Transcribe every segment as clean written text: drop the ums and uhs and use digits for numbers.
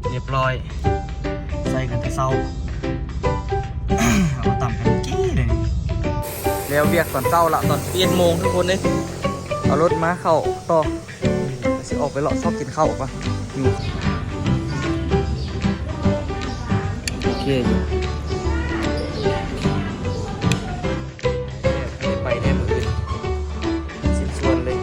เรียบร้อยใส่กันแต่เศร้าเอาต่ำกันกี้เลยแล้วเรียกตอนเศร้าละตอน11 โมงทุกคนเลยเอารถมาเข้าต่อจะออกไปเลาะชอบกินข้าวป่ะอยู่โอเคอยู่ไปแน่มือสิบส่วนเลย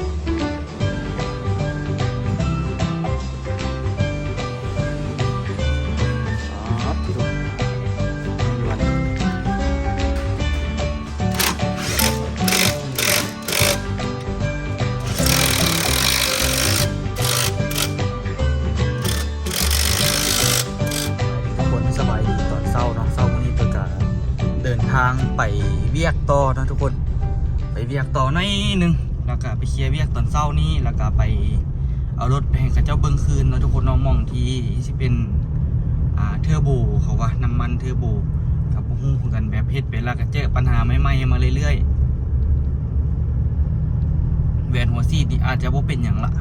ที่ดูสบายดีตอนเศร้าเนาะเศร้าวันนี้ตัวกาเดินทางไปเวียกต่อนะทุกคนไปเวียกต่อหน่อยนึงแล้วก็ไปเคลียร์เวียกตอนเศร้านี้แล้วก็ไปเอารถไปให้กับเจ้าเบิ้งคืนนะทุกคนน้องมองที่เป็นเทอร์โบเขาว่าน้ำมันเทอร์โบกับพวกหูกันแบบเพชรเป็นแล้วก็เจอปัญหาใหม่ๆมาเรื่อยๆแหวนหัวซีดนี่อาจจะว่าเป็นอย่างละ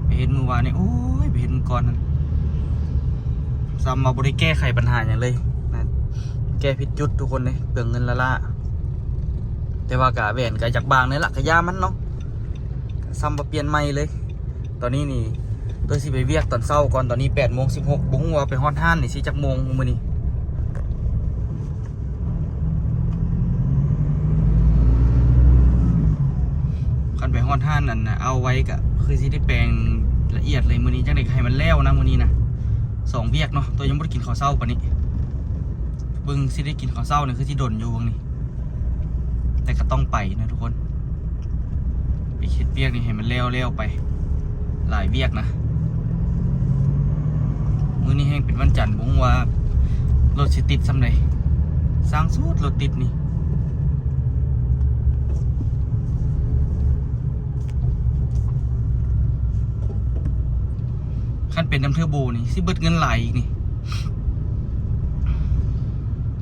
ไปเห็นมือวานนี่โอ้ยไปเห็นก่อนนั้นซ้ำมาบริแก้ไขปัญหาอย่างเลยนะแก้ผิดจุดทุกคนเลยเปลืองเงินละล่ะแต่ว่ากะแหวนกะจากบางนี่แหละกะยามันเนาะซ้ำมาเปลี่ยนใหม่เลยตอนนี้นี่ตัวสิไปเวียกตอนเช้าก่อนตอนนี้8:16บุ้งว่าไปฮอดห้านนี่สิจักโมงมื้อนี้คันไปฮอดห้านนั่นนะเอาไว้กะคือสิได้แปลงละเอียดเลยมื้อนี้จังได๋ให้มันแล้วนะมื้อนี้นะ2 เวียกเนาะตัวยังไม่ได้กินข้าวเช้าปะนี้บึงสิได้กินข้าวเช้าเนี่ยคือที่ดนอยู่บึงนี่แต่ก็ต้องไปนะทุกคนไปคิดเวียกนี่ให้มันเร็วๆไปหลายเวียกนะมื้อนี้แห้งเป็นวันจันทร์บุ้งว่ารถสิติดซ้ำใดสร้างสูตรรถติดนี่ขั้นเป็นน้ำเทอร์โบนี่สิเบิดเงินหลายอีกนี่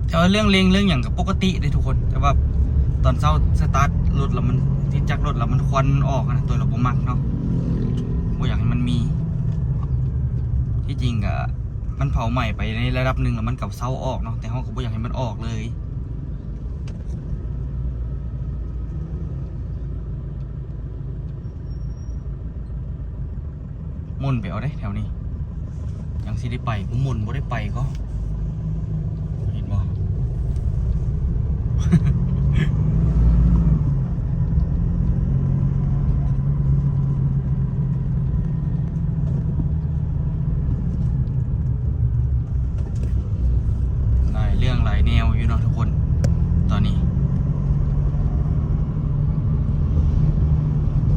แต่ว่าเรื่องอย่างกับปกติเลยทุกคนแต่ว่าตอนเช้าสตาร์ทรถแล้วมันที่จักรรถแล้วมันควันออกนะตัวเราบ่มักเนาะบ่อยากให้มันมีที่จริงอะมันเผาใหม่ไปในระดับหนึ่งแล้วมันกับเช้าออกเนาะแต่เขาก็บ่อยากให้มันออกเลยมุ่นไปเอาได้แถวนี้ยังสิได้ไปผมมุ่นบ่ได้ไปก็เห็นบ่ หลายเรื่องหลายแนวอยู่เนาะทุกคนตอนนี้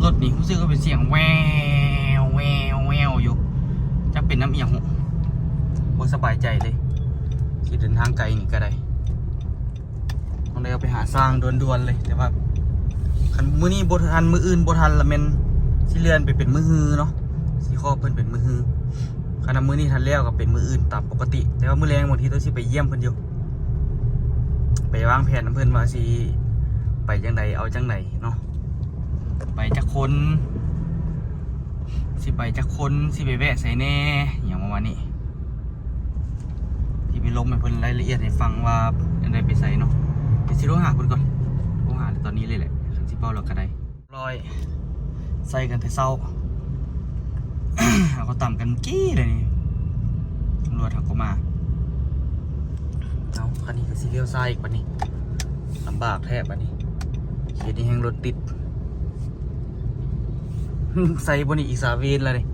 รถนี่รู้สึกว่าเป็นเสียงแววแววแววอยู่จะเป็นน้ำเอียงบ่สบายใจเลยที่เดินทางไกลนี่ก็ได้ต้องได้เอาไปหาสร้างด่วนๆเลยแต่ว่าคันมื้อนี้บ่ทันมื้ออื่นบ่ทันละแม่นสิเลื่อนไปเป็นมื้อฮือเนาะสิขอเพิ่นเป็นมื้อฮือคันมื้อนี้ทันแล้วก็เป็นมื้ออื่นตามปกติแต่ว่ามื้อแรงบางทีต้องสิไปเยี่ยมเพิ่นอยู่ไปวางแผนนำเพิ่นว่าสิไปจังไดเอาจังไดเนาะไปจักคนสิไปจักคนสิไปแวะใส่แน่อย่างประมาณนี้ที่ไปลงให้เพิ่นรายละเอียดให้ฟังว่าจังไดไปใส่เนาะเดี๋ยวสิโทรหาเพิ่นก่อนโทรหาตอนนี้เลยแหละคันสิเป้าเราก็ได้ร้อยใส่กันแต่เช้า เขาต่ำกันกี้เลยนี่ตำรวจเขาก็มาเอาคันนี้ก็สิเลี้ยวซ้ายอีกปะนี่ลำบากแทบปะนี่เขียนนี่แห้งรถติด ใส่บนอีก3 เวนแล้วนี่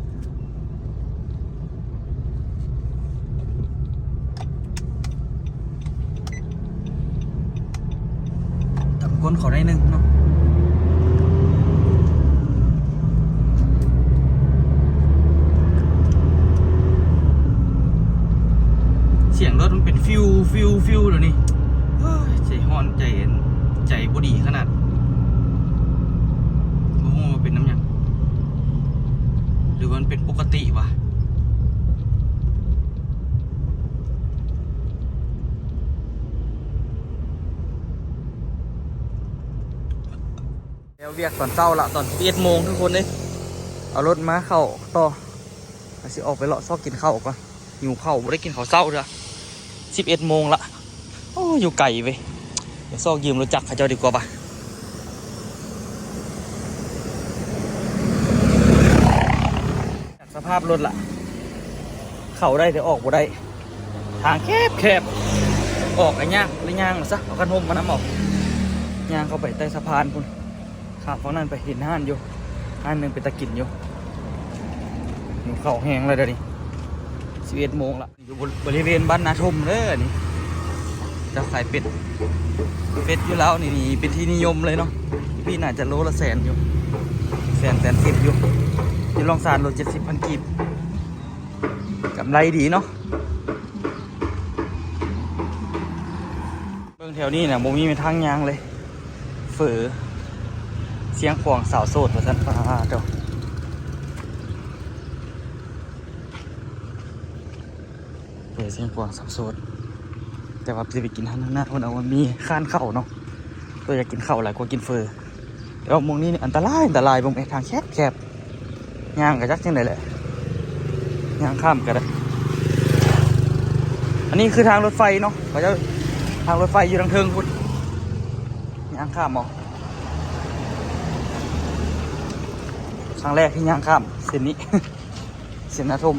ทำก้นเขาได้นึงเนาะเสียงรถมันเป็นฟิวเดี๋ยวนี้ใจฮ้อนใจบ่ดีขนาดบ่ฮู้ว่าเป็นน้ำหยังหรือมันเป็นปกติวะแล้วเวียกตอนเช้าละตอน11 โมงทุกคนเลยเอารถมาเข้าต่อสิออกไปเลาะซอกกินข้าวก่อน หิวข้าวไม่ได้กินข้าวเช้าเด้อ11 โมงละโอ้อยู่ไกลเว้ยเดี๋ยวซอกยืมรถจักรเขาเจ้าดีกว่าป่ะจากสภาพรถละเข้าได้แต่ออกบ่ได้ทางแคบออกไอ้ย่างเลยย่างซะเอากันห่มมาน้ำออกย่างเข้าไปใต้สะพานคุณข้ามฝั่งนั้นไปเห็นห้านอยู่ห้านหนึ่งเป็นตะกินอยู่หิวข้าวแห้งเลยเดี๋ยวนี้11 โมงละอยู่บริเวณบ้านนาทมเลยนี่จะขายเป็ดอยู่แล้วนี่เป็นที่นิยมเลยเนาะพี่น่าจะโลละ100,000อยู่110,000อยู่ที่ลองสารโล70,000 กีบกำไรดีเนาะเบื้องแถวนี้เนี่ยโมมีเป็นทางยางเลยเฝือเสียงขวางสาวโสดมาสันฟ้าเจ้าเปิดเสียงขวางสาวโสดแต่ว่าจะไปกินข้างหน้าคนเอามันมีข้านเข่าเนาะตัวอยากกินเข่าหลายกว่ากินเฟอร์แต่ว่ามองนี้เนี่ยอันตรายบางทางแคบย่างกระจักยังไงแหละย่างข้ามกันเลยอันนี้คือทางรถไฟเนาะเขาจะทางรถไฟอยู่ทางเทิงคุณย่างข้ามมองครั้งแรกที่ย่างข้ามเส้นนี้ เส้นนาทม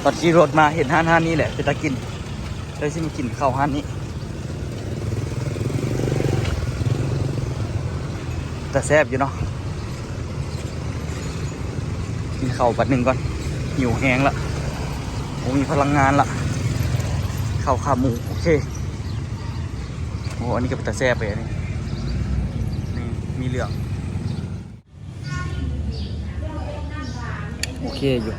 ตอนขี่รถมาเห็นห้านนี้แหละเป็นตะกินเลยที่มากินข้าวห้านนี้แต่แซ่บอยู่เนาะกินข้าวบัดหนึ่งก่อนหิวแห้งละโอ้มีพลังงานละข้าวขาหมูโอเคโอ้อันนี้ก็เป็นแต่แซ่บไปนี่มีเหลืองโอเคอยู่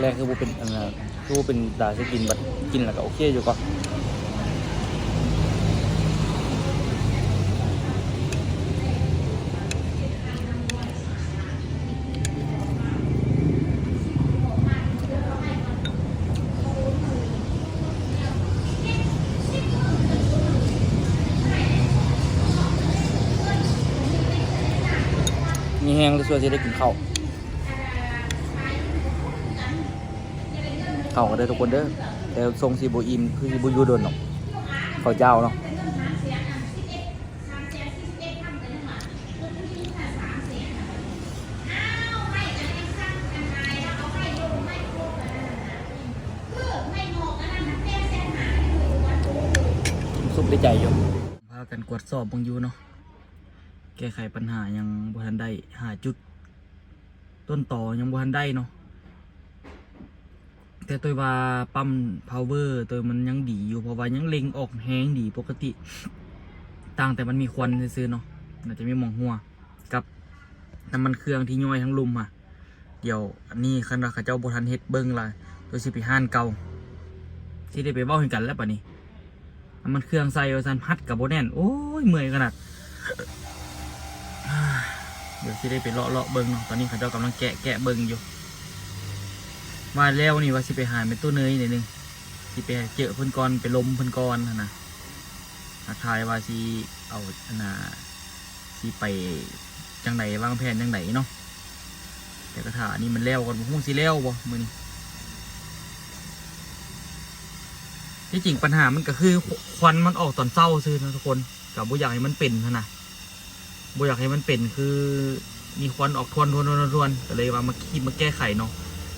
แรกคือบูเป็นคือบูเป็นดาสกินบัดกินแล้วก็โอเคอยู่ก่อนมีแห้งเลยส่วนที่ได้กินข้าวเขาก็ได้ทุกคนเด้อแต่ทรงซีโบอิมคือซีโบยูโดนหรอกเขาเจ้าเนาะซุปได้ใจอยู่พากันกวดสอบบางยูเนาะแก้ไขปัญหายังบ่ทันได้หาจุดต้นต่อยังบ่ทันได้เนาะแต่ตัวว่าปั๊ม power ตัวมันยังดีอยู่เพราะว่ายังเล็งออกแห้งดีปกติต่างแต่มันมีควันซื่อๆเนาะน่าจะไม่มองหัวกับน้ำมันเครื่องที่ย่อยทั้งลุมอ่ะเดี๋ยวอันนี้คันว่าเขาเจ้าบ่ทันเฮ็ดเบิ่งล่ะตัวสิไปห้านเก่าที่ได้ไปเว้าให้กันแล้วป่ะนี่น้ำมันเครื่องใส่ว่าซั่นพัดกับบ่แน่นโอ้ยเมื่อยขนาดเดี๋ยวสิได้ไปเลาะเบิ่งเนาะตอนนี้เขาเจ้ากำลังแกะเบิ่งอยู่ว่าแล้วนี่ว่าสิไปหาเป็นตู้เนยนิดนึงสิไปเจอเพิ่นก่อนไปล้มเพิ่นก่อนนะทายว่าสิเอาสิไปจังไหนวางแผนจังไหนเนาะแต่กระถานี่มันแล้วก่อนผมคงสิแล้วบ่มื้อนี้ที่จริงปัญหามันก็คือควันมันออกตอนเช้าซื่อนะทุกคนกับบ่อยากให้มันเป็นนะบ่อยากให้มันเป็นคือมีควันออกทวนก็เลยว่ามาแก้ไขเนาะ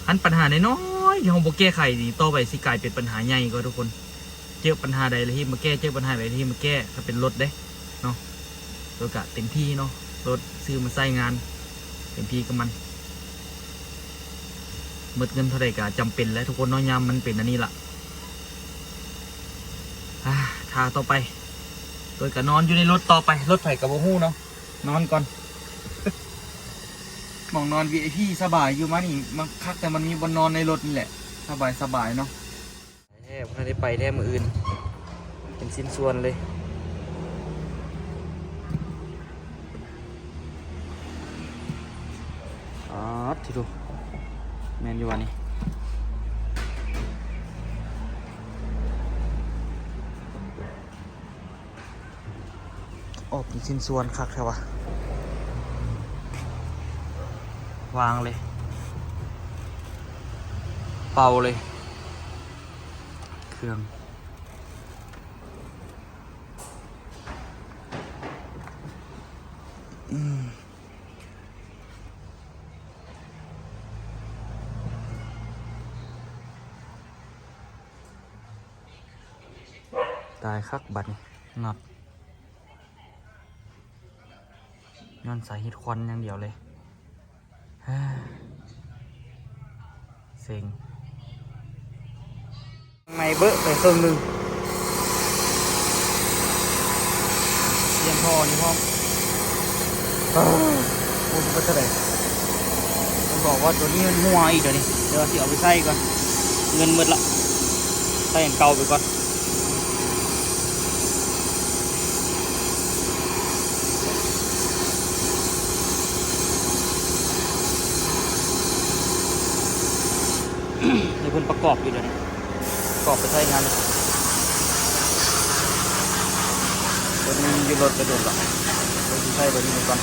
อันปัญหาน้อยที่เราบ่แก้ไขนี่ต่อไปสิกลายเป็นปัญหาใหญ่ก็ทุกคนเจอปัญหาใดเลยที่มาแก้เจอปัญหาใดที่มาแก้ถ้าเป็นรถเด้เนาะรถกะเต็มที่เนาะรถซื้อมาใช้งานเต็มที่กับมันหมดเงินเท่าไรกะจำเป็นแล้วทุกคนน้อยยามมันเป็นอันนี้ล่ะท่าต่อไปโดยกะนอนอยู่ในรถต่อไปรถไผ่กับโบฮู้เนาะนอนก่อนมองนอน VIP สบายอยู่มานี่มันคักแต่มันมีบนนอนในรถนี่แหละสบายเนาะแทบไม่ได้ไปแทบมืออื่นเป็นสิ้นส่วนเลย มนอยู่วันนี้ออกเป็นชิ้นส่วนคักแท้วะวางเลยเป่าเลยเครื่องตายคักบัดนี่น็อตย้อนสายฮิตควันอย่างเดียวเลยเซ็งไม่เบอะไปครึ่งหนึ่งเยี่ยมพอนี่พ่อพูดไปเท่าไหร่มันบอกว่าตัวนี้มันมัวอีกเดี๋ยวนี้เดี๋ยวสิเอาไปใส่ก่อนเงินหมดละใส่อย่างเก่าไปก่อนในคนประกอบอยู่เดี๋ยวนี้ประกอบไปใช้งานตัวนี้ยืนรถไปโดนหรอกตัวที่ใช้ตัวนี้ก่อน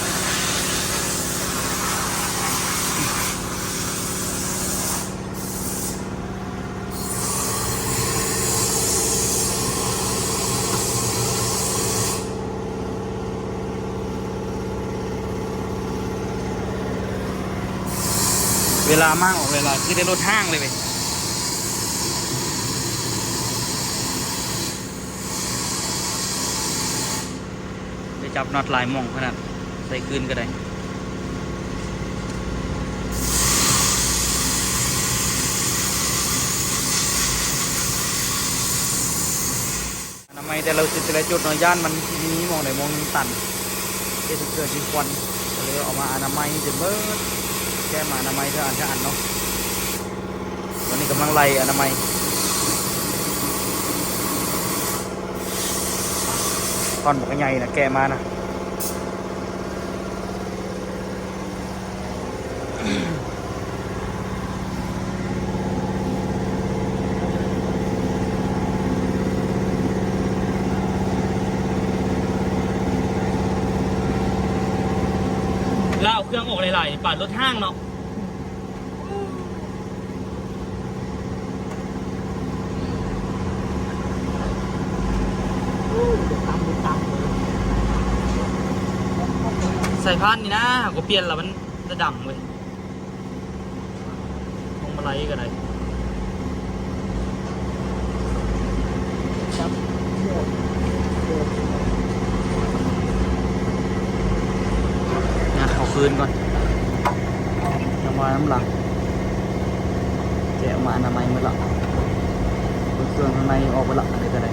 เวลามากออกเวลาคือได้รถห้างเลยเว้ยได้จับน็อตลายมองขนาดใส่คืนก็ได้ทำไมแต่เราจะจุดน้อยย่านมันมีมองไหนมองตันเกิดที่ควันก็เลยออกมาอนามัยจะเบิดแก้มาอนามัยเท่าอันเนาะวันนี้กำลังไล่อนามัยตอนบอกใหญ่นะแก้มานะแล้วเอาเครื่องออกหลายๆปาดรถห้างเนาะใส่พันนี่นะก็เปลี่ยนแล้วมันจะดำเว้ยลงมาไล่กันเลยนะเอาคืนก่อนเอามาน้ำหลังแกะมาอนามัยหมดละเครื่องข้างในออกไปละอะไรก็ได้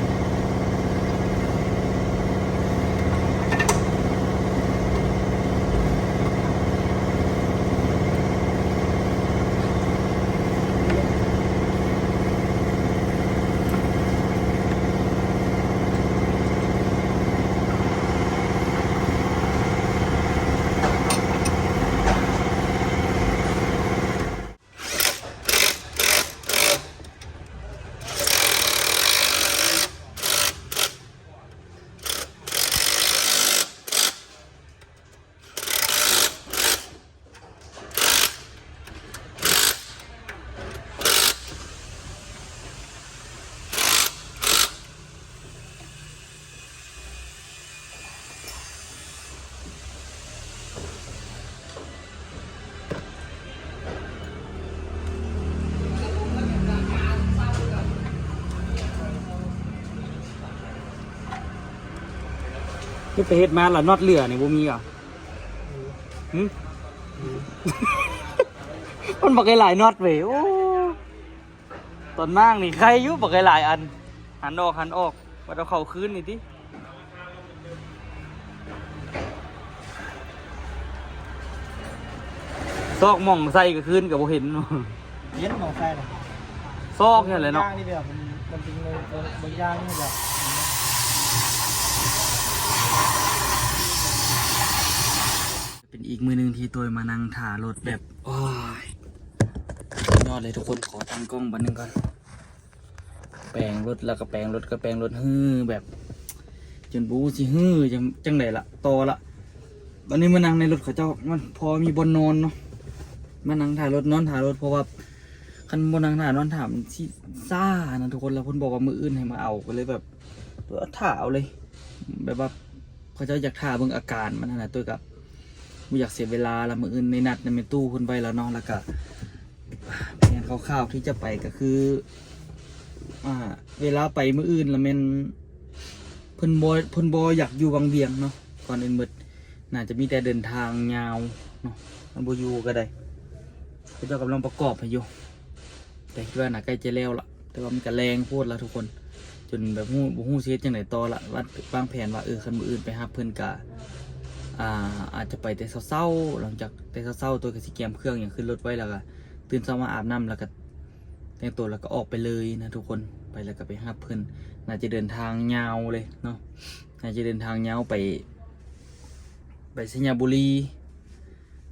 ที่ไปเฮ็ดมาแล้วน็อตเหลือนี่บ่มีอ่ะมันบอกไอ้หลายน็อตเว้ยโอ้ตอนมากนี่ใครอยู่บอกไอ้หลายอันหันออกว่าเราเข้าคืนนี่ติซอกม่องใส่ก็คืนก็บ่เห็นเย็นมองใส่เลยซอกนี่แหละเนาะย่างนี่แบบมันจริงเลยบางย่างนี่แบบเป็นอีกมือหนึ่งที่ตัวมานั่งถ่ารถแบบโอ้ย อดเลยทุกคนขอตั้งกล้องบันนึงก่อนแปลงรถแล้วก็แปลงรถก็แปลงรถแบบจนบูสิจังไหนละโตละวันนี้มานั่งในรถเขาเจ้ามันพอมีบนนอนเนาะมานั่งถ่ายรถนอนถ่ายรถเพราะว่าคันบนนั่งถ่ายนอนถามที่ซ่านะทุกคนแล้วคนบอกว่ามืออื่นให้มาเอาก็เลยแบบตัวถ่าเอาเลยแบบว่าเขาเจ้าอยากถ่าเบิ่งอาการมันนะตัวกับไม่อยากเสียเวลาละมืออื่นในนัดในตู้คนไปแล้วเนาะแล้วก็แผนคร่าวๆที่จะไปก็คือเวลาไปมืออื่นแล้วมันเพิ่นบอยากอยู่บางเบียงเนาะก่อนอื่นหมดน่าจะมีแต่เดินทางยาวเนาะมันบ่อยู่ก็ได้พระเจ้ากำลังประกอบให้อยู่แต่คิดว่าน่าใกล้จะแล้วละแต่ว่ามันก็แรงโพดละทุกคนจนแบบบ่ฮู้สิเฮ็ดจังไดต่อละวางแผนว่าคันมื้ออื่นไปหาเพิ่นก็อาจจะไปแต่เช้าๆหลังจากแต่เช้าๆตัวก็สิเตรียมเครื่องอย่างขึ้นรถไว้แล้วก็ตื่นเช้ามาอาบน้ำแล้วก็แต่งตัวแล้วก็ออกไปเลยนะทุกคนไปแล้วก็ไปหาเพิ่นน่าจะเดินทางยาวเลยเนาะน่าจะเดินทางยาวไปสัญญาบุรี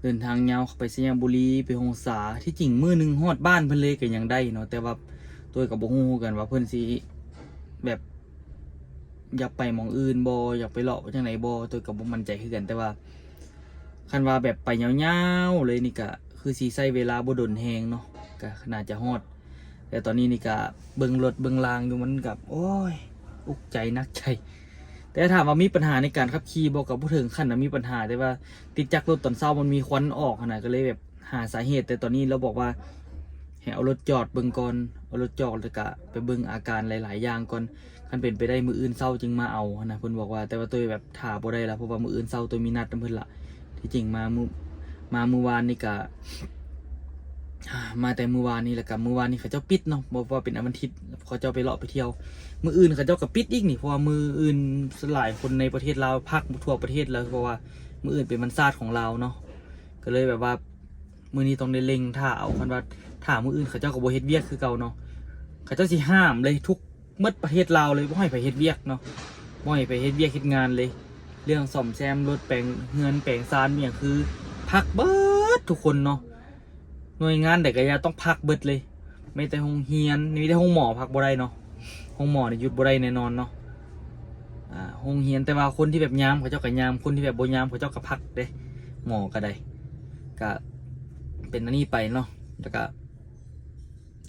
เดินทางยาวไปสัญญาบุรีไปหงสาที่จริงมื้อนึงฮอดบ้านเพิ่นเลยก็ยังได้เนาะแต่ว่าตัวกับบ่ฮู้กันว่าเพิ่นสิแบบอยากไปหม้องอื่นบ่อยากไปเลาะจังไหนบ่ตัวกับบ่มั่นใจคือกันแต่ว่าคันว่าแบบไปยาวๆเลยนี่ก็คือสิใช้เวลาบ่ดนแฮงเนาะก็น่าจะฮอดแต่ตอนนี้นี่ก็เบิ่งรถเบิ่งรางอยู่มันกับโอ้ยอุกใจนักใจแต่ถามว่ามีปัญหาในการขับขี่บอกกับผู้ถึงขั้นนะมีปัญหาแต่ว่าติดจักรรถตอนเช้ามันมีควันออกขนาดก็เลยแบบหาสาเหตุแต่ตอนนี้เราบอกว่าให้เอารถจอดเบิ่งก่อนเอารถจอดแล้วก็ไปเบิ่งอาการหลายๆอย่างก่อนคันเป็นไปได้มืออื่นเช้าจึงมาเอานะเพิ่นบอกว่าแต่ว่าตัวแบบถ่าบ่ได้ละเพราะว่ามืออื่นเช้าตัวมีนัดนำเพิ่นละที่จริงมาเมื่อวานนี่ก็มาแต่เมื่อวานนี้แหละกับเมื่อวานนี้เขาเจ้าปิดเนาะบอกว่าเป็นวันอาทิตย์เขาเจ้าไปเลาะไปเที่ยวมืออื่นเขาเจ้ากับปิดอีกนี่เพราะว่ามืออื่นสลายคนในประเทศเราพักทั่วประเทศแล้วเพราะว่ามืออื่นเป็นวันศาสตร์ของเราเนาะก็เลยแบบว่ามือนี้ต้องได้เล็งท่าเอาคันว่าท่ามืออื่นเขาเจ้ากับโบเฮ็ดเวียกคือเก่าเนาะเขาเจ้าสิห้ามเลยทุกมัดประเทศเราเลยบ่ให้ไปเฮ็ดเวียกเนาะบ่ให้ไปเฮ็ดเวียกเฮ็ดงานเลยเรื่องซ่อมแซมรถแปลงเงินแปลงซานอย่างคือพักเบิดทุกคนเนาะหน่วยงานแต่ก็ยังต้องพักเบิดเลยไม่แต่ห้องเฮียนมีแต่ห้องหมอพักบ่ได้เนาะห้องหมอเนี่ยหยุดบ่ได้แน่นอนเนาะห้องเฮียนแต่ว่าคนที่แบบยามเขาเจ้าก็ยามคนที่แบบบ่ยามเขาเจ้าก็พักเด้หมอก็ได้ก็เป็นอันนี้ไปเนาะแล้วก็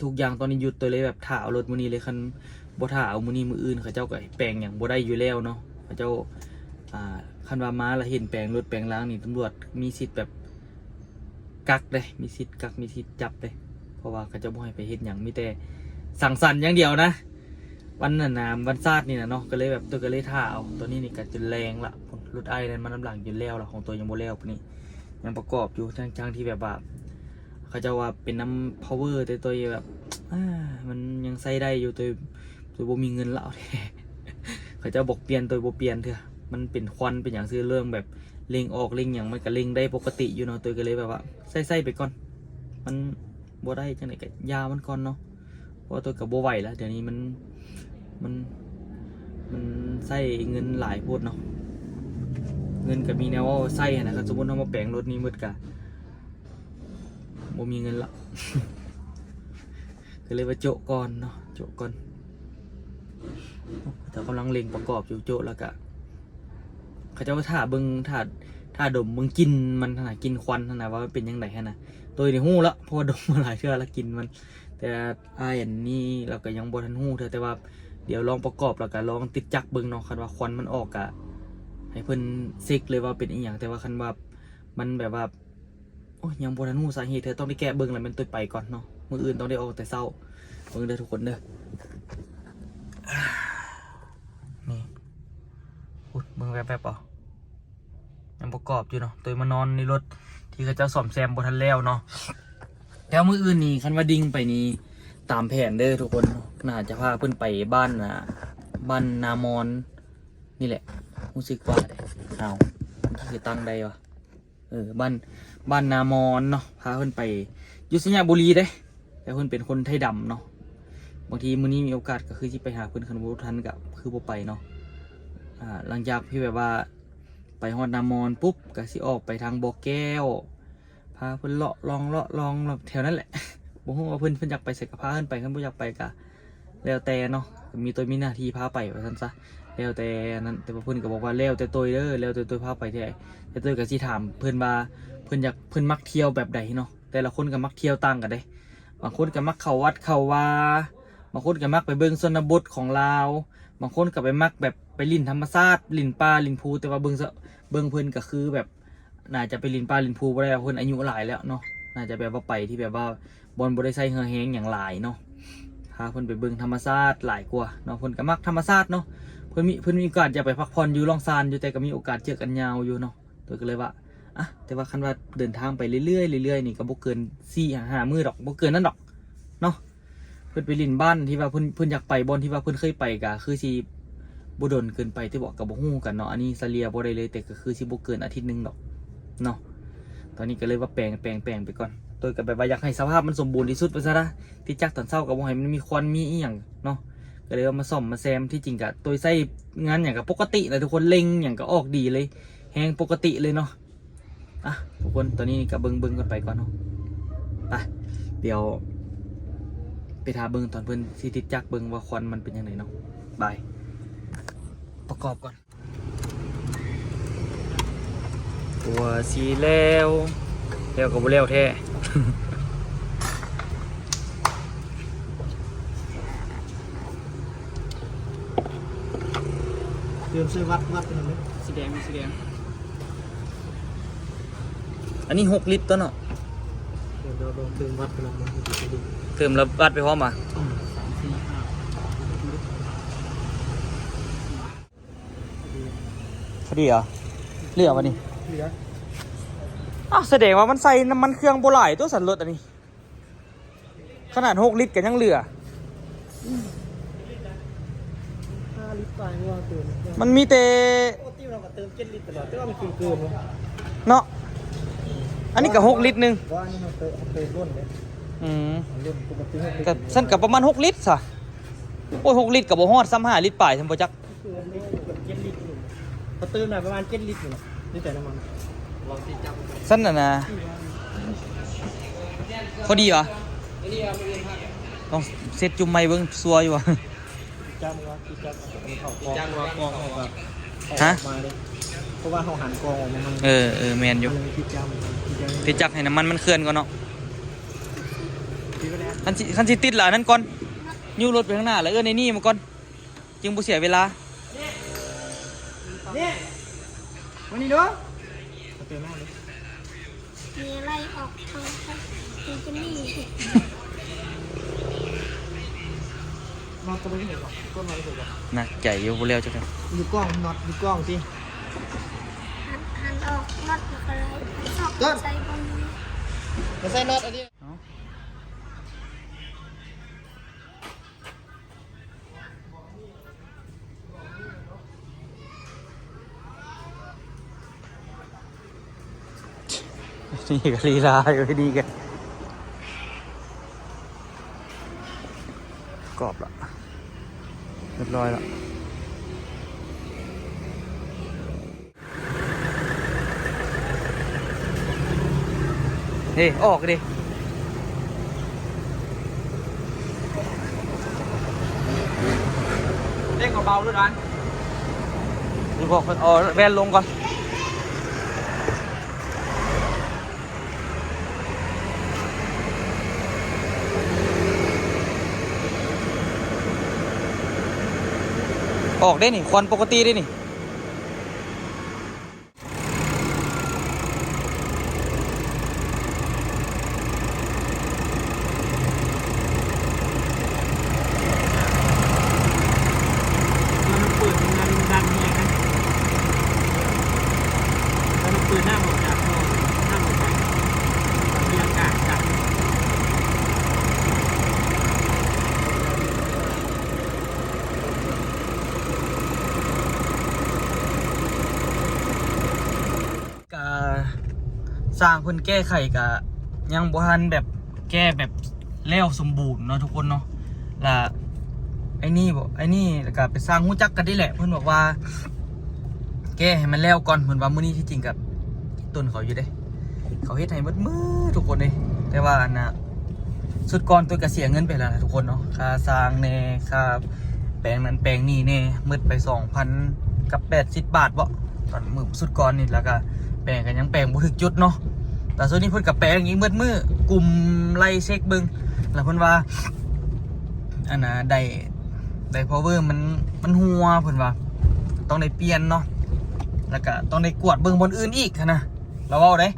ทุกอย่างตอนนี้หยุดตัวเลยแบบถ่าเอารถมื้อนี้เลยคันบ่ถ่าเอามื้อนี้มื้ออื่นเขาเจ้าก็แปลงอย่างบ่ได้อยู่แล้วเนาะเขาเจ้าคันว่ามาแล้วเห็นแปลงรถแปลงล้างนี่ตำรวจมีสิทธิ์แบบกักเลยมีสิทธิ์กักมีสิทธิ์จับเลยเพราะว่าเขาจะบ่ให้ไปเฮ็ดอย่างมีแต่สั่งสรรค์อย่างเดียวนะวันนั้นนะวันซาดนี่นะเนาะก็เลยแบบตัวก็เลยท่าเอาตัวนี้นี่ก็จะแรงละรถไอ้นั่นมันน้ำหลังจนแล้วละของตัวยังโมแล้วปนี่ยังประกอบอยู่ทั้งที่แบบว่าเขาจะว่าเป็นน้ำ power แต่ตัวแบบมันยังใส่ได้อยู่ตัวบ่มีเงินแล้วแท้เขาจะบอกเปลี่ยนตัวบ่เปลี่ยนเถอะมันเป็นควันเป็นอย่างซื้อเรื่องแบบเล็งออกเล็งอย่างมันก็เล็งได้ปกติอยู่เนาะตัวก็เลยแบบว่าใส่ไปก่อนมันบ่ได้จังไหนก็ยามันก่อนเนาะเพราะตัวกับบ่ไหวแล้วเดี๋ยวนี้มันใส่เงินหลายโพดเนาะเงินก็มีแนวว่าใส่นะครับสมมติเรามาแปลงรถนี้มืดกะบ่มีเงินละ ก็เลยว่าโจก่อนเนาะโจก่อนแต่กำลังเล็งประกอบอยู่โจแล้วก็เขาจะว่าถ้าเบิ้งถ้าดมมึงกินมันขนาดกินควันขนาดว่าเป็นยังไงขนาดตัวในหู้ละพอดมมาหลายเชื่อแล้วกินมันแต่อันนี้เราก็ยังบทันหู้เธอแต่ว่าเดี๋ยวลองประกอบแล้วก็ลองติดจักเบิ้งเนาะคันว่าควันมันออกอะให้เพิ่นเซ็กเลยว่าเป็นอีหยังแต่ว่าคันว่ามันแบบว่าโอ้ยยังบทันหู้สาเหตุเธอต้องได้แก้เบิ้งแล้วมันตัวไปก่อนเนาะมื้ออื่นต้องได้ออกแต่เช้าเบิ้งเด้อทุกคนเด้อนี่พูดเบิ้งแวบๆป่ะยังประกอบอยู่เนาะตัวมานอนในรถที่เขาจะซ่อมแซมบทันแล้วเนาะแล้วมื้ออื่นนี่คันว่าดิ่งไปนี่ตามแผนเด้อทุกคนน่าจะพาเพิ่นไปบ้านนามอนนี่แหละรู้สึกว่าเด้เอาคือตั้งได้วะบ้านนามอนเนาะพาเพิ่นไปอยุธยาบุรีเด้แต่เพิ่นเป็นคนไทยดำเนาะบางทีมื้อนี้มีโอกาสก็คือที่ไปหาเพิ่นคันบ่ทันก็คือบ่ไปเนาะหลังจากที่แบบว่าไปฮอดนามอนปุ๊บก็สิออกไปทางบ่อแก้วพาเพิ่นเลาะลองแถวนั้นแหละ บ่ฮู้ว่าเพิ่นอยากไปใส่กระพาเพิ่นไปเพิ่นบ่อยากไปก็แล้วแต่เนาะมีตัวมีหน้าที่พาไปว่าซั่นซะแล้วแต่นั้นแต่ว่าเพิ่นก็บอกว่าแล้วแต่ตัวเด้อแล้วแต่ตัวพาไปแท้แต่ตัวก็สิถามเพิ่นว่าเพิ่นมักเที่ยวแบบใดเนาะแต่ละคนก็มักเที่ยวต่างกันเด้บางคนก็มักเข้าวัดเข้าวาบางคนก็มักไปเบิ่งชนบทของลาวบางคนก็ไปมักแบบไปลิ้นธรรมชาติลิ้นป่าลิ้นภูแต่ว่าเบิ่งเพิ่นก็คือแบบน่าจะไปลิ้นป่าลิ้นภูบ่ได้เพิ่นอายุหลายแล้วเนาะน่าจะแบบว่าไปที่แบบว่าบนบ่ได้ใช้เหือแฮงอย่างหลายเนาะพาเพิ่นไปเบิ่งธรรมชาติหลายกว่าเนาะเพิ่นก็มักธรรมชาติเนาะเพิ่นมีโอกาสจะไปพักผ่อนอยู่ล่องซานอยู่แต่ก็มีโอกาสเจอกันยาวอยู่เนาะตัวก็เลยว่าอ่ะแต่ว่าคันว่าเดินทางไปเรื่อยๆนี่ก็บ่เกิน4-5 มื้อดอกบ่เกินนั้นดอกเนาะเพิ่นไปลิ้นบ้านที่ว่าเพิ่นอยากไปบ่อนที่ว่าเพิ่นเคยไปก็คือสิบ่ดนเกินไปที่บอกก็บ่ฮู้กันเนาะอันนี้เฉลี่ยบ่ได้เลยแต่ก็คือสิบ่เกินอาทิตย์นึงดอกเนาะตอนนี้ก็เลยว่าแปลงไปก่อนตัวก็แบบว่าอยากให้สภาพมันสมบูรณ์ที่สุดไปซะนะที่จักตอนเช้าก็บ่ให้มันมีควันมีอีหยังเนาะก็เลยเอามาซ่อมมาแซมที่จริงก็ตัวใช้งานอย่างก็ปกติแหละทุกคนเล็งอย่างก็ออกดีเลยแฮงปกติเลยเนาะอ่ะทุกคนตอนนี้ก็เบิ่งกันไปก่อนเนาะไปเดี๋ยวไปทาเบิ่งตอนเพิ่นสิติดจักเบิ่งว่าควันมันเป็นยังไงเนาะบายประกอบก่อนตัวสีแล้วก็บ่แล้วแท้ เตรียมซื้อวัดเป็นอะไร สีแดงมีสีแดงอันนี้6 ลิตรตัวเนาะ เดี๋ยวเราเตรียมวัดเป็นอะไรดี เติมแล้ววัดไปพร้อมมา 3 4 พอดีเหรอเหลือวะนี่ 5เหลือ อ้าวแสดงว่ามันใส่น้ำมันเครื่องโบราณตัวสันรถอันนี้ขนาด6 ลิตรกันยังเหลือ 5 ลิตรไปว่าเติม มันมีแต่ ปกติเราก็เติม7 ลิตรตลอดแต่ว่ามันเกินวะ เนาะอันนี้ก็6 ลิตรนึง ว่านี่มันเติมล้นเลย ล้นปกติ6 ลิตร ก็สั้นกับประมาณ6 ลิตรซะโอ้ย6 ลิตรกับบ่ฮอด5 ลิตรป่ายทำบ่จัก คือมันไม่เกือบ7 ลิตรอยู่พอเติมหน่อยประมาณ7 ลิตรอยู่นะนี่แต่น้ำมันลองตีจับ สั้นน่ะนะพอดีเหรอลองเซ็ตจุ่มไม้เบิ่งซัวอยู่ว่ะ จับว่าตีจับมันเข้ากองจับว่ากองออกแบบ ฮะ มาเลยเพราะว่าเขาหันกองออกมา เออแมนอยู่ เลยตีจับ ที่จักให้น้ำมันเคลื่อนก่อนเนาะ ตีไปแล้ว คันสิติดล่ะนั่นก่อนยูรถไปข้างหน้าแล้วในนี่มาก่อนจึงบ่เสียเวลา นี่วันนี้ด้วยเติมหน้าเลย มีอะไรออกทางคุณจะนี่ น็อตก็ไม่เห็นหรอกก็น็อตเห็นหรอก น่ะใจอยู่บ่แล้วจักกัน ดูกล้องน็อตดูกล้องสิ หันออกน็อตอะไรออกใส่บนนี้ มาใส่น็อตอันนี้ นี่ก็ลีลาอยู่ให้ดีกันกรอบละเรียบร้อยละเฮ้ยออกดิเร่งเบาๆด้วยนะดูบอกคนเอาแว่นลงก่อนออกได้นี่ควันปกติได้นี่มันเปิดงานดันเนี่ยนะแล้วมันเปิดหน้าหมดจากหน้าหมดจากมีอากาศจัดกะสร้างเพิ่นแก้ไขกะยังบ่ทันแบบแก้แบบแล้วสมบูรณ์เนาะทุกคนเนาะล่ะไอ้นี่แล้วก็ไปสร้างฮู้จักกันได้แหละเพิ่นบอกว่าแก้ให้มันแล้วก่อนเพิ่นว่ามื้อนี้ที่จริงกับต้นเขาอยู่เด้เขาเฮ็ดให้เบิดมือทุกคนเลยแต่ว่าอันน่ะ สุดก่อนตัวก็เสียเงินไปแล้วนะทุกคนเนาะค่าสร้างแน่ค่าแปลงนั้นแปลงนี่แน่มืดไป 2,000 กับ80 บาทบ่ตอนมือสุดก่อนนี่แล้วก็แปลงกันยังแปลงบ่ถึกจุดเนาะแต่ส่วนนี้เพิ่นกับแปลงอีกมืดกลุ่มไล่เช็คเบิ่งแล้วเพิ่นว่าอันน่ะได้ power มันหัวเพิ่นว่าต้องได้เปลี่ยนเนาะแล้วก็ต้องได้กวดเบิ่งบนอื่นอีกนะเราเว้าได้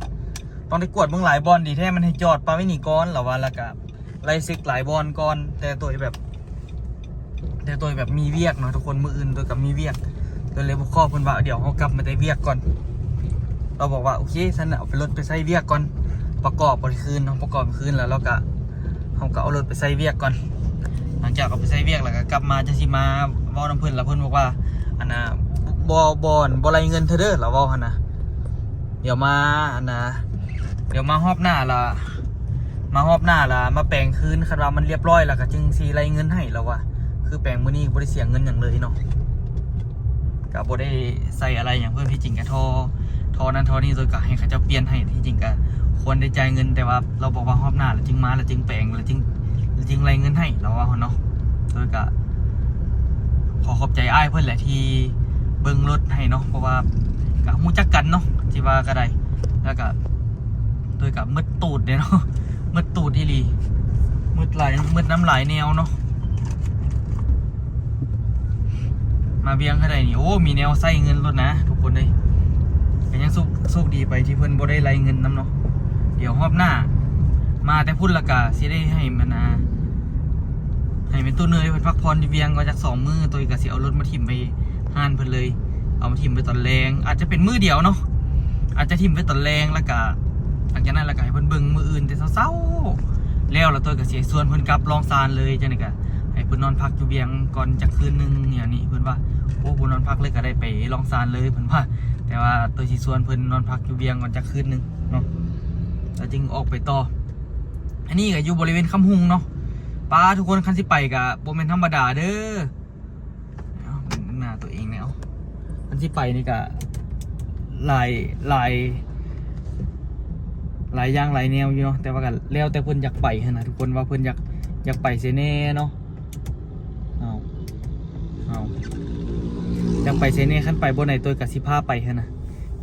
ต้องได้กวดเบิ่งหลายบอลดีแท้มันให้จอดปาไว้นี่ก่อนแล้วว่าแล้วก็ไล่เช็คหลายบอลก่อนแต่ตัวแบบมีเวียกเนาะทุกคนมืออื่นตัวกับมีเวียกตัวเลยบอกข้อเพิ่นว่าเดี๋ยวเขากลับมาได้เวียกก่อนเราบอกว่าโอเคฉันเอาไปรถไปใส่เวียกก่อนประกอบไปคืนเนาะประกอบไปคืนแล้วเราก็เขาก็เอารถไปใส่เวียกก่อนหลังจากเอาไปใส่เวียกแล้วก็กลับมาจะสิมาเว้าน้ำเพิ่นแล้วเพิ่นบอกว่าอันน่ะบ่ไรเงินเธอเด้อเราเว้าหั่นนะเดี๋ยวมาอันน่ะเดี๋ยวมาฮอบหน้าละมาแปลงคืนคันว่ามันเรียบร้อยแล้วก็จึงสิไรเงินให้แล้วว่ะคือแปลงมื้อนี้บ่ได้เสียเงินอย่างเลยเนาะก็บ่ได้ใส่อะไรอย่างเพิ่มที่จริงก็ทอนั้นทอนี้โดยก็ให้เขาเจ้าเปลี่ยนให้ที่จริงก็ควรได้จ่ายเงินแต่ว่าเราบอกว่าฮอบหน้าแล้วจึงมาแล้วจึงแปลงแล้วจึงไรเงินให้เราว่าเนาะโดยก็ขอขอบใจอ้ายเพิ่นแหละที่เบิ่งรถให้เนาะเพราะว่าก็ฮู้จักกันเนาะที่ว่าก็ได้แล้วก็โดยก็มืดตูดเด้เนาะมืดตูดอีหลีมืดน้ำไหลแนวเนาะมาเบียงขนาดนี้โอ้มีแนวใส่เงินรถนะทุกคนเลยก็ยังโชคดีไปที่เพิ่นบ่ได้ไล่เงินน้ำเนาะเดี๋ยวรอบหน้ามาแต่พุ่นละกาสิได้ให้มันให้เป็นตัวเนยเพิ่นพักผ่อนที่เบียงก็จาก2 มื้อตัวก็สิเอารถมาถิ่มไปห้านเพิ่นเลยเอามาถิ่มไปตอนแรงอาจจะเป็นมื้อเดียวเนาะอาจจะถิ่มไปตอนแรงแล้วก็หลังจากนั้นแล้วก็ให้เพิ่นเบิ่งมื้ออื่นแต่เช้าๆแล้วตัวก็สิส่วนเพิ่นกลับลองซานเลยจังได๋ก็ให้เพิ่นนอนพักอยู่เบียงก่อนจักคืนนึงเนี่ยนี่เพิ่นว่าโอ้เพิ่นนอนพักเลยก็ได้ไปลองซานเลยเพิ่นว่าแต่ว่าตัวสิส่วนเพิ่นนอนพักอยู่เบียงก่อนจักคืนนึงเนาะแล้วจึงออกไปต่ออันนี้ก็อยู่บริเวณคำหุงเนาะป้าทุกคนคันสิไปก็บ่แม่นธรรมดาเด้อเอาหน้าตัวเองแล้วคันสิไปนี่ก็หลายอย่างหลายแนวอยู่เนาะแต่ว่าก็แล้วแต่เพิ่นอยากไปหั่นน่ะทุกคนว่าเพิ่นอยากไปเสแน่เนาะเอาอยากไปเสแน่คันไปบ่ไหนตัวก็สิพาไปหั่นน่ะ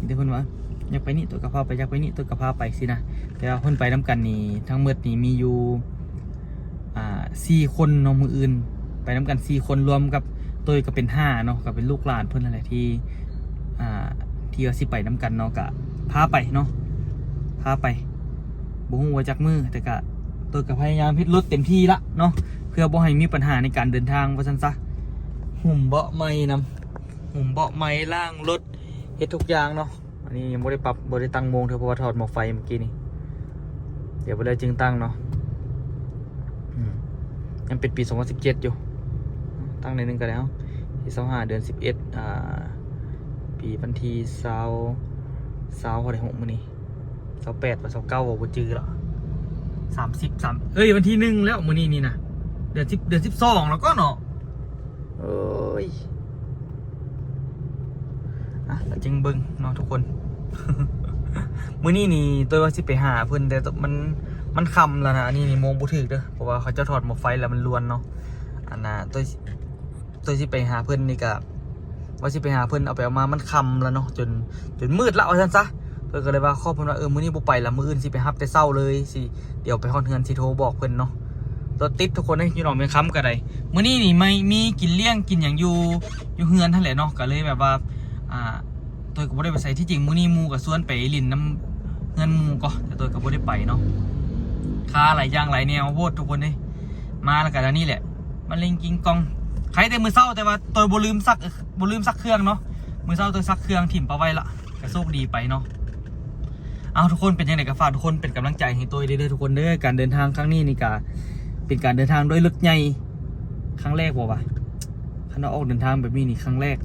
แต่เพิ่นว่าอยากไปนี่ตัวก็พาไปอยากไปนี่ตัวก็พาไปสินะแต่ว่าเพิ่นไปนำกันนี่ทั้งหมดนี่มีอยู่4 คนเนาะมื้ออื่นไปนำกัน4 คนรวมกับตัวก็เป็น5เนาะก็เป็นลูกหลานเพิ่นนั่นแหละที่ว่าสิไปนำกันเนาะก็พาไปเนาะพาไปบ่ฮู้ว่าจักมือแต่ก็ตัวก็พยายามเฮ็ดรถเต็มที่ละเนาะเพื่อบ่ให้มีปัญหาในการเดินทางว่าซั่นซะหุ่มเบาะใหม่หุ่มเบาะใหม่ล่างรถเฮ็ดทุกอย่างเนาะอันนี้ยังบ่ได้ปรับบ่ได้ตั้งโมงเถอะเพราะว่าถอดหม้อไฟเมื่อกี้นี่เดี๋ยวบ่ได้จึงตั้งเนาะยังเป็นปี2017อยู่ตั้งในนึงก็แล้วที่25เดือน11ปีวันที่20พอได้6มื้อนี้28ว่า29บ่จื้อละ33เอ้ยวันที่1แล้วมื้อนี้นี่นะเดือน12แล้วก็เนาะเอ้ยแล้วจึงเบิ่งเนาะทุกคน มื้อนี้นี่ตัวว่าสิไปหาเพิ่นแต่มันค่ำแล้วนะอันนี้นี่โมงบ่ถึกเด้อเพราะว่าเขาจะถอดหม้อไฟแล้วมันรวนเนาะอันน่ะตัวสิไปหาเพิ่นนี่ก็ว่าสิไปหาเพิ่นเอาไปเอามามันค่ำแล้วเนาะจนมืดละว่าซั่นซะเพิ่นก็เลยว่าขอเพิ่นว่ามื้อนี้บ่ไปละมื้ออื่นสิไปรับแต่เช้าเลยสิเดี๋ยวไปฮอดเฮือนสิโทรบอกเพิ่นเนาะรถติดทุกคนอยู่หนองเมียงคำก็ได้มื้อนี้นี่ไม่มีกินเลี้ยงกินหยังอยู่เฮือนนั่นแหละเนาะก็เลยแบบว่าตัวก็บ่ได้ไปใส่ที่จริงมื้อนี้หมู่ก็ชวนไปลิ้นน้ำเงินหมู่ก็แต่ตัวก็บ่ได้ไปเนาะค่าหลายอย่างหลายแนวโพดทุกคนนี่มาแล้วก็แล้วนี่แหละมันเล่นกิงกองใครแต่มื้อเช้าแต่ว่าตัวบ่ลืมซักเครื่องเนาะมื้อเช้าตัวซักเครื่องถิ่มไปไว้ละก็โชคดีไปเนาะเอาทุกคนเป็นยังไงก็ฝากทุกคนเป็นกำลังใจให้ตัวเด้อทุกคนเด้อการเดินทางครั้งนี้นี่ก็เป็นการเดินทางด้วยรถใหญ่ครั้งแรกบ่วะคันเราออกเดินทางแบบนี้นี่ครั้งแรก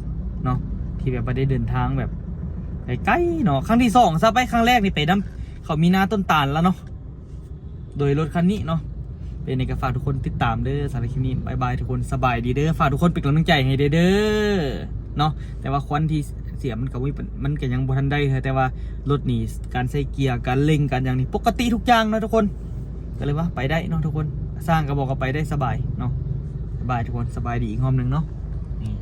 เนาะที่แบบว่าได้เดินทางแบบไกลๆเนาะครั้งที่2ซะไปครั้งแรกนี่ไปน้ำเขามีนาต้นตาลแล้วเนาะโดยรถคันนี้เนาะเป็นในกระฝากทุกคนติดตามเด้อสารคลิปนี้บายบายทุกคนสบายดีเด้อฝากทุกคนเป็นกำลังใจให้เด้อเนาะแต่ว่าควันที่เสียมันก็ยังบ่ทันได้แต่ว่ารถนี่การใส่เกียร์การเร่งการอย่างนี้ปกติทุกอย่างนะทุกคน ก็เลยว่าไปได้เนาะทุกคนสร้างก็บอกว่าไปได้สบายเนาะสบายทุกคนสบายดีอีกรอบหนึงเนาะนี่